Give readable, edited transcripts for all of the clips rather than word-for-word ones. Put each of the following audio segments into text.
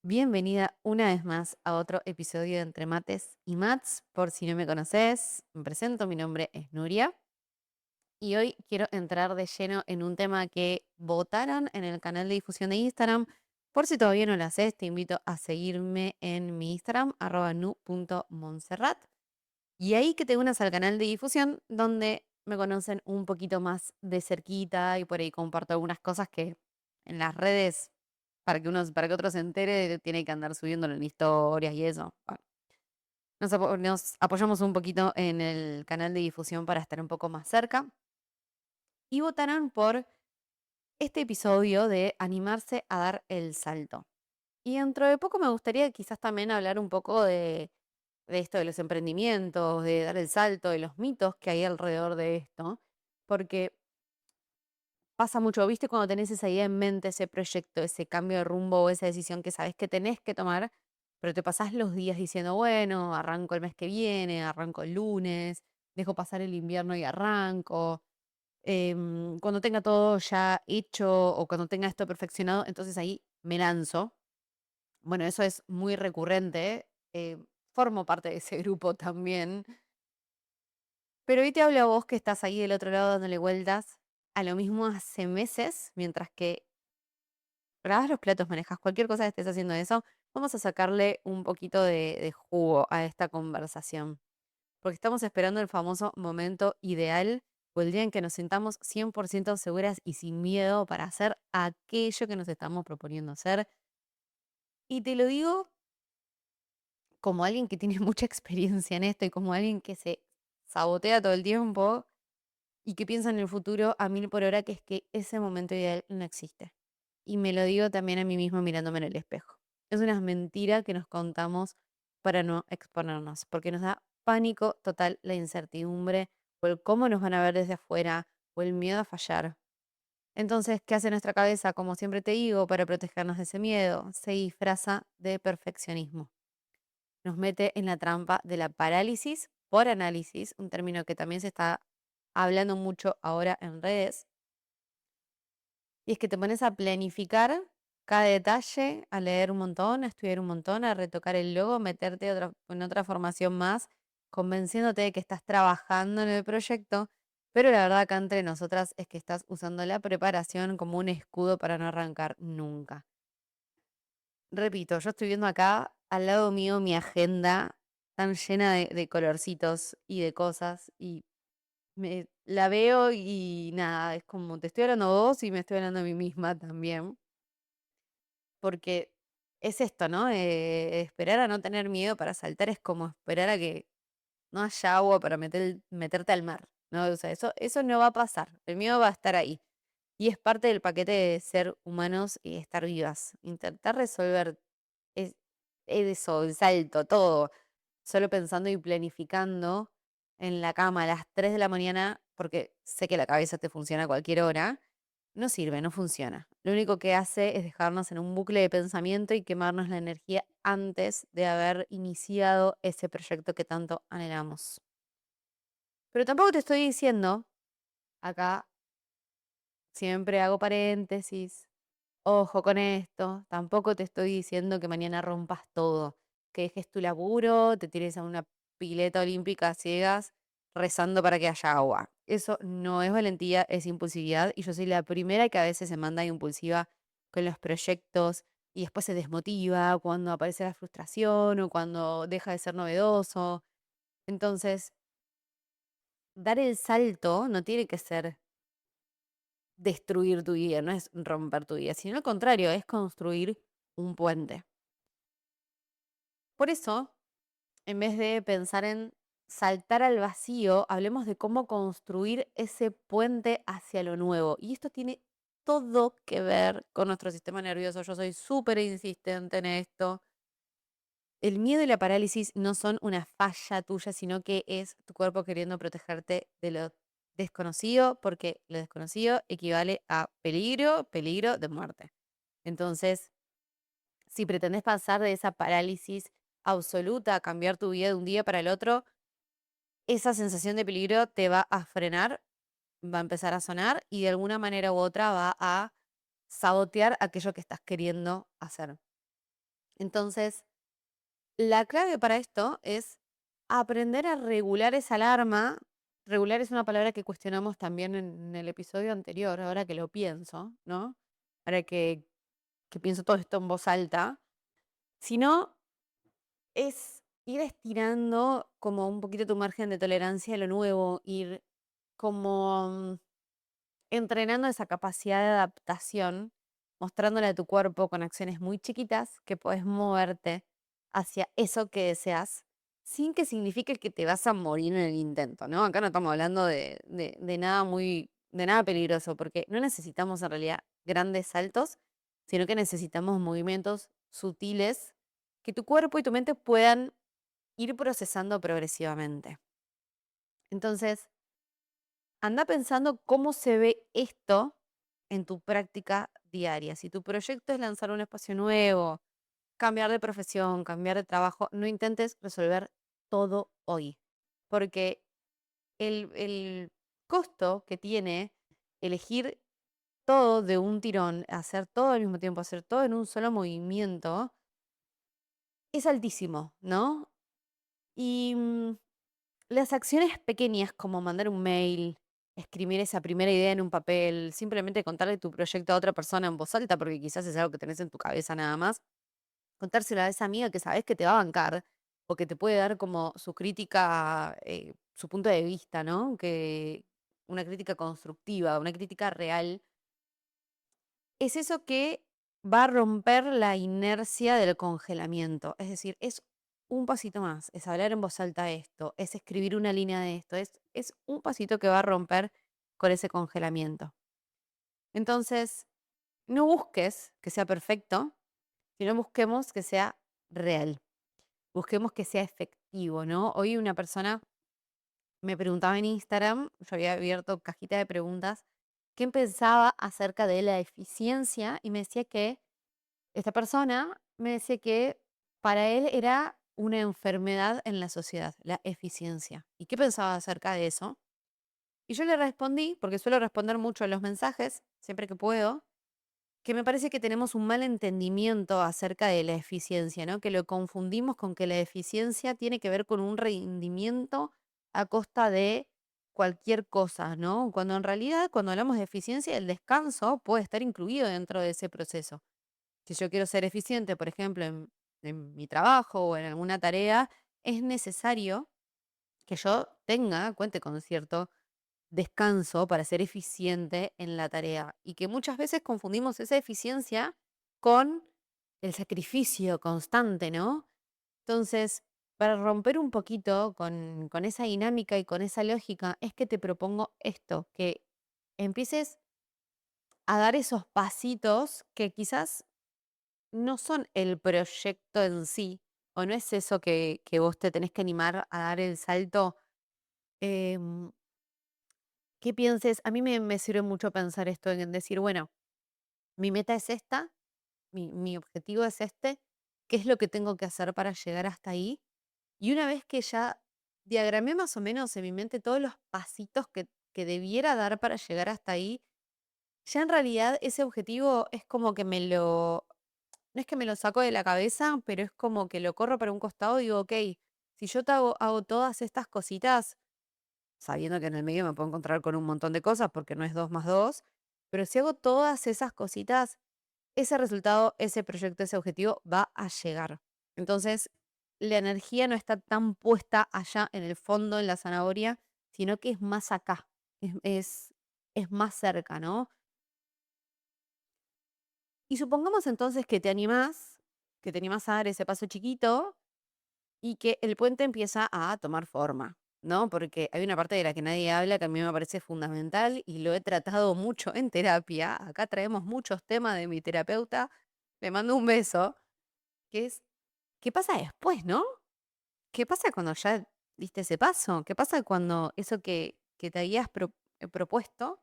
Bienvenida una vez más a otro episodio de Entre Mates y Mats. Por si no me conoces, me presento, mi nombre es Nuria y hoy quiero entrar de lleno en un tema que votaron en el canal de difusión de Instagram. Por si todavía no lo haces, te invito a seguirme en mi Instagram, @nu.montserrat. Y ahí que te unas al canal de difusión donde me conocen un poquito más de cerquita y por ahí comparto algunas cosas que en las redes, para que otro se entere, tiene que andar subiéndolo en historias y eso. Bueno, nos apoyamos un poquito en el canal de difusión para estar un poco más cerca. Y votaron por este episodio de animarse a dar el salto. Y dentro de poco me gustaría quizás también hablar un poco de esto de los emprendimientos, de dar el salto, de los mitos que hay alrededor de esto, porque pasa mucho, ¿viste? Cuando tenés esa idea en mente, ese proyecto, ese cambio de rumbo o esa decisión que sabes que tenés que tomar, pero te pasás los días diciendo, bueno, arranco el mes que viene, arranco el lunes, dejo pasar el invierno y arranco. Cuando tenga todo ya hecho o cuando tenga esto perfeccionado, entonces ahí me lanzo. Bueno, eso es muy recurrente. Formo parte de ese grupo también. Pero hoy te hablo a vos que estás ahí del otro lado dándole vueltas a lo mismo hace meses, mientras que lavas los platos, manejas cualquier cosa que estés haciendo de eso, vamos a sacarle un poquito de jugo a esta conversación. Porque estamos esperando el famoso momento ideal o el día en que nos sintamos 100% seguras y sin miedo para hacer aquello que nos estamos proponiendo hacer. Y te lo digo como alguien que tiene mucha experiencia en esto y como alguien que se sabotea todo el tiempo y que piensa en el futuro a 1000 por hora, que es que ese momento ideal no existe. Y me lo digo también a mí mismo mirándome en el espejo. Es una mentira que nos contamos para no exponernos, porque nos da pánico total la incertidumbre o el cómo nos van a ver desde afuera o el miedo a fallar. Entonces, ¿qué hace nuestra cabeza? Como siempre te digo, para protegernos de ese miedo, se disfraza de perfeccionismo. Nos mete en la trampa de la parálisis por análisis, un término que también se está hablando mucho ahora en redes, y es que te pones a planificar cada detalle, a leer un montón, a estudiar un montón, a retocar el logo, meterte en otra formación más, convenciéndote de que estás trabajando en el proyecto, pero la verdad acá entre nosotras es que estás usando la preparación como un escudo para no arrancar nunca. Repito, yo estoy viendo acá al lado mío mi agenda tan llena de colorcitos y de cosas y la veo y nada, es como te estoy hablando a vos y me estoy hablando a mí misma también, porque es esto, ¿no? Esperar a no tener miedo para saltar es como esperar a que no haya agua para meterte al mar, ¿no? O sea, eso no va a pasar, el miedo va a estar ahí. Y es parte del paquete de ser humanos y estar vivas. Intentar resolver es, eso, el salto, todo, solo pensando y planificando en la cama a las 3 de la mañana, porque sé que la cabeza te funciona a cualquier hora, no sirve, no funciona. Lo único que hace es dejarnos en un bucle de pensamiento y quemarnos la energía antes de haber iniciado ese proyecto que tanto anhelamos. Pero tampoco te estoy diciendo, acá siempre hago paréntesis, ojo con esto, tampoco te estoy diciendo que mañana rompas todo, que dejes tu laburo, te tires a una pileta olímpica a ciegas rezando para que haya agua. Eso no es valentía, es impulsividad y yo soy la primera que a veces se manda impulsiva con los proyectos y después se desmotiva cuando aparece la frustración o cuando deja de ser novedoso. Entonces, dar el salto no tiene que ser destruir tu vida, no es romper tu vida, sino al contrario, es construir un puente. Por eso, en vez de pensar en saltar al vacío, hablemos de cómo construir ese puente hacia lo nuevo. Y esto tiene todo que ver con nuestro sistema nervioso. Yo soy súper insistente en esto. El miedo y la parálisis no son una falla tuya, sino que es tu cuerpo queriendo protegerte de lo desconocido, porque lo desconocido equivale a peligro, peligro de muerte. Entonces, si pretendes pasar de esa parálisis absoluta a cambiar tu vida de un día para el otro, esa sensación de peligro te va a frenar, va a empezar a sonar y de alguna manera u otra va a sabotear aquello que estás queriendo hacer. Entonces, la clave para esto es aprender a regular esa alarma. Regular es una palabra que cuestionamos también en el episodio anterior, ahora que lo pienso, ¿no? Ahora que pienso todo esto en voz alta. Sino es ir estirando como un poquito tu margen de tolerancia a lo nuevo, ir como entrenando esa capacidad de adaptación, mostrándole a tu cuerpo con acciones muy chiquitas que puedes moverte hacia eso que deseas, sin que signifique que te vas a morir en el intento, ¿no? Acá no estamos hablando de nada de nada peligroso, porque no necesitamos en realidad grandes saltos, sino que necesitamos movimientos sutiles que tu cuerpo y tu mente puedan ir procesando progresivamente. Entonces, anda pensando cómo se ve esto en tu práctica diaria. Si tu proyecto es lanzar un espacio nuevo, cambiar de profesión, cambiar de trabajo, no intentes resolver todo hoy, porque el costo que tiene elegir todo de un tirón, hacer todo al mismo tiempo, hacer todo en un solo movimiento, es altísimo, ¿no? Y las acciones pequeñas como mandar un mail, escribir esa primera idea en un papel, simplemente contarle tu proyecto a otra persona en voz alta, porque quizás es algo que tenés en tu cabeza nada más, contárselo a esa amiga que sabes que te va a bancar o que te puede dar como su crítica, su punto de vista, ¿no? Que una crítica constructiva, una crítica real, es eso que va a romper la inercia del congelamiento. Es decir, es un pasito más, es hablar en voz alta esto, es escribir una línea de esto, es un pasito que va a romper con ese congelamiento. Entonces, no busques que sea perfecto, sino busquemos que sea real, busquemos que sea efectivo, ¿no? Hoy una persona me preguntaba en Instagram, yo había abierto cajita de preguntas, qué pensaba acerca de la eficiencia y me decía que esta persona me decía que para él era una enfermedad en la sociedad, la eficiencia. ¿Y qué pensaba acerca de eso? Y yo le respondí, porque suelo responder mucho a los mensajes, siempre que puedo, que me parece que tenemos un mal entendimiento acerca de la eficiencia, ¿no? Que lo confundimos con que la eficiencia tiene que ver con un rendimiento a costa de cualquier cosa, ¿no? Cuando en realidad, cuando hablamos de eficiencia, el descanso puede estar incluido dentro de ese proceso. Si yo quiero ser eficiente, por ejemplo, en mi trabajo o en alguna tarea, es necesario que yo cuente con cierto descanso para ser eficiente en la tarea. Y que muchas veces confundimos esa eficiencia con el sacrificio constante, ¿no? Entonces, para romper un poquito con esa dinámica y con esa lógica, es que te propongo esto, que empieces a dar esos pasitos que quizás no son el proyecto en sí, o no es eso que vos te tenés que animar a dar el salto, em, que pienses, a mí me sirve mucho pensar esto en decir, bueno, mi meta es esta, mi objetivo es este, ¿qué es lo que tengo que hacer para llegar hasta ahí? Y una vez que ya diagramé más o menos en mi mente todos los pasitos que debiera dar para llegar hasta ahí, ya en realidad ese objetivo es como que no es que me lo saco de la cabeza, pero es como que lo corro para un costado y digo, ok, si yo hago todas estas cositas, sabiendo que en el medio me puedo encontrar con un montón de cosas porque no es 2 más 2, pero si hago todas esas cositas, ese resultado, ese proyecto, ese objetivo va a llegar. Entonces, la energía no está tan puesta allá en el fondo, en la zanahoria, sino que es más acá, es, es, es más cerca, ¿no? Y supongamos entonces que te animás a dar ese paso chiquito y que el puente empieza a tomar forma, ¿no? Porque hay una parte de la que nadie habla que a mí me parece fundamental y lo he tratado mucho en terapia. Acá traemos muchos temas de mi terapeuta. Le mando un beso, que es, ¿qué pasa después, no? ¿Qué pasa cuando ya diste ese paso? ¿Qué pasa cuando eso que te habías propuesto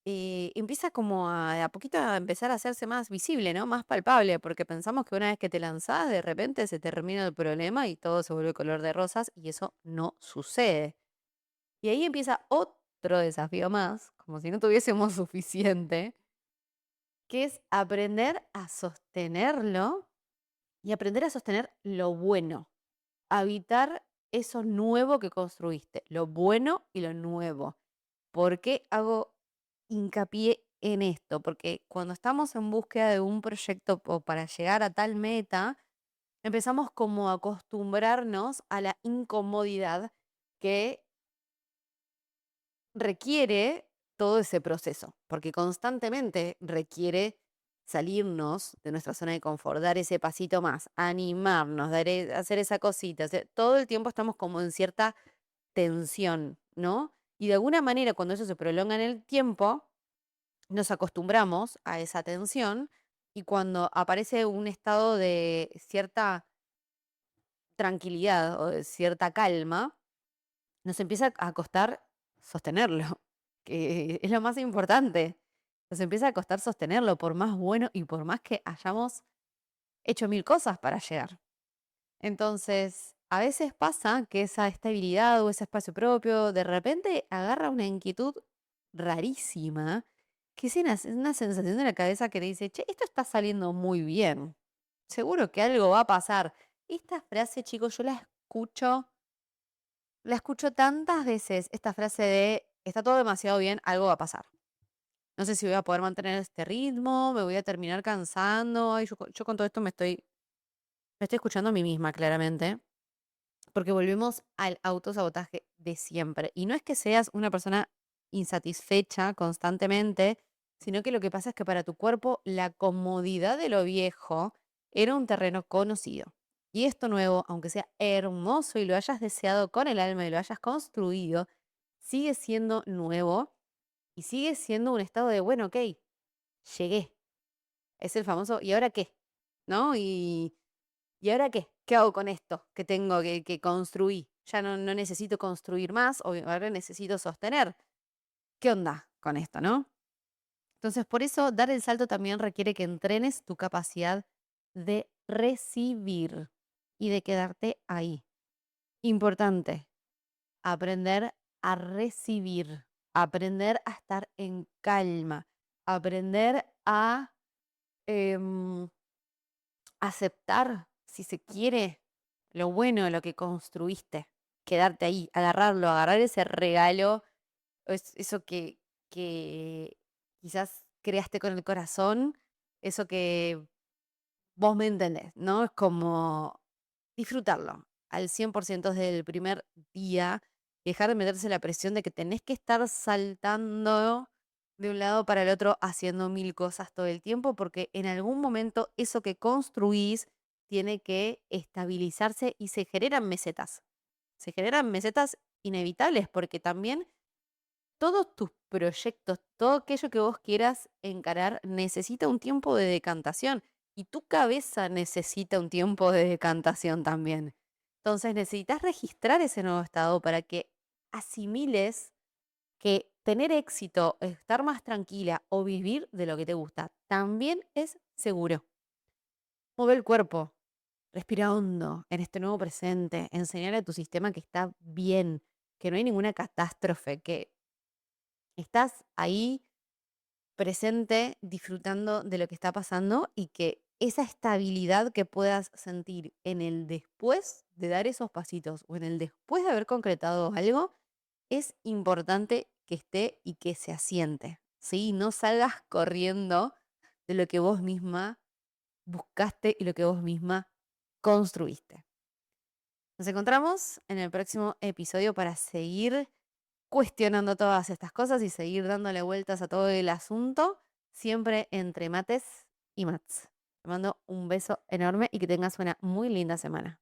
empieza como a poquito a empezar a hacerse más visible, ¿no? Más palpable, porque pensamos que una vez que te lanzás, de repente se termina el problema y todo se vuelve color de rosas y eso no sucede. Y ahí empieza otro desafío más, como si no tuviésemos suficiente, que es aprender a sostenerlo y aprender a sostener lo bueno, habitar eso nuevo que construiste, lo bueno y lo nuevo. ¿Por qué hago hincapié en esto? Porque cuando estamos en búsqueda de un proyecto o para llegar a tal meta, empezamos como a acostumbrarnos a la incomodidad que requiere todo ese proceso, porque constantemente requiere salirnos de nuestra zona de confort, dar ese pasito más, animarnos, hacer esa cosita. O sea, todo el tiempo estamos como en cierta tensión, ¿no? Y de alguna manera, cuando eso se prolonga en el tiempo, nos acostumbramos a esa tensión y cuando aparece un estado de cierta tranquilidad o de cierta calma, nos empieza a costar sostenerlo, que es lo más importante. Nos empieza a costar sostenerlo, por más bueno y por más que hayamos hecho mil cosas para llegar. Entonces, a veces pasa que esa estabilidad o ese espacio propio de repente agarra una inquietud rarísima, que es una sensación de la cabeza que te dice, che, esto está saliendo muy bien. Seguro que algo va a pasar. Esta frase, chicos, yo la escucho tantas veces, esta frase de, está todo demasiado bien, algo va a pasar. No sé si voy a poder mantener este ritmo, me voy a terminar cansando. Ay, yo con todo esto me estoy escuchando a mí misma, claramente. Porque volvemos al autosabotaje de siempre. Y no es que seas una persona insatisfecha constantemente, sino que lo que pasa es que para tu cuerpo la comodidad de lo viejo era un terreno conocido. Y esto nuevo, aunque sea hermoso y lo hayas deseado con el alma y lo hayas construido, sigue siendo nuevo y sigue siendo un estado de, bueno, ok, llegué. Es el famoso, ¿y ahora qué? ¿No? ¿Y ahora qué? ¿Qué hago con esto que tengo que construí? Ya no necesito construir más, o ahora necesito sostener. ¿Qué onda con esto, no? Entonces, por eso dar el salto también requiere que entrenes tu capacidad de recibir y de quedarte ahí. Importante, aprender a recibir, aprender a estar en calma, aprender a em, aceptar, si se quiere, lo bueno, lo que construiste, quedarte ahí, agarrarlo, agarrar ese regalo, eso que quizás creaste con el corazón, eso que vos me entendés, ¿no? Es como disfrutarlo al 100% desde el primer día, dejar de meterse la presión de que tenés que estar saltando de un lado para el otro haciendo mil cosas todo el tiempo, porque en algún momento eso que construís tiene que estabilizarse y se generan mesetas. Se generan mesetas inevitables porque también todos tus proyectos, todo aquello que vos quieras encarar necesita un tiempo de decantación y tu cabeza necesita un tiempo de decantación también. Entonces necesitas registrar ese nuevo estado para que asimiles que tener éxito, estar más tranquila o vivir de lo que te gusta también es seguro. Mueve el cuerpo, respira hondo en este nuevo presente, enseñar a tu sistema que está bien, que no hay ninguna catástrofe, que estás ahí presente, disfrutando de lo que está pasando y que esa estabilidad que puedas sentir en el después de dar esos pasitos o en el después de haber concretado algo, es importante que esté y que se asiente, ¿sí? No salgas corriendo de lo que vos misma buscaste y lo que vos misma construiste. Nos encontramos en el próximo episodio para seguir cuestionando todas estas cosas y seguir dándole vueltas a todo el asunto, siempre entre mates y mats. Te mando un beso enorme y que tengas una muy linda semana.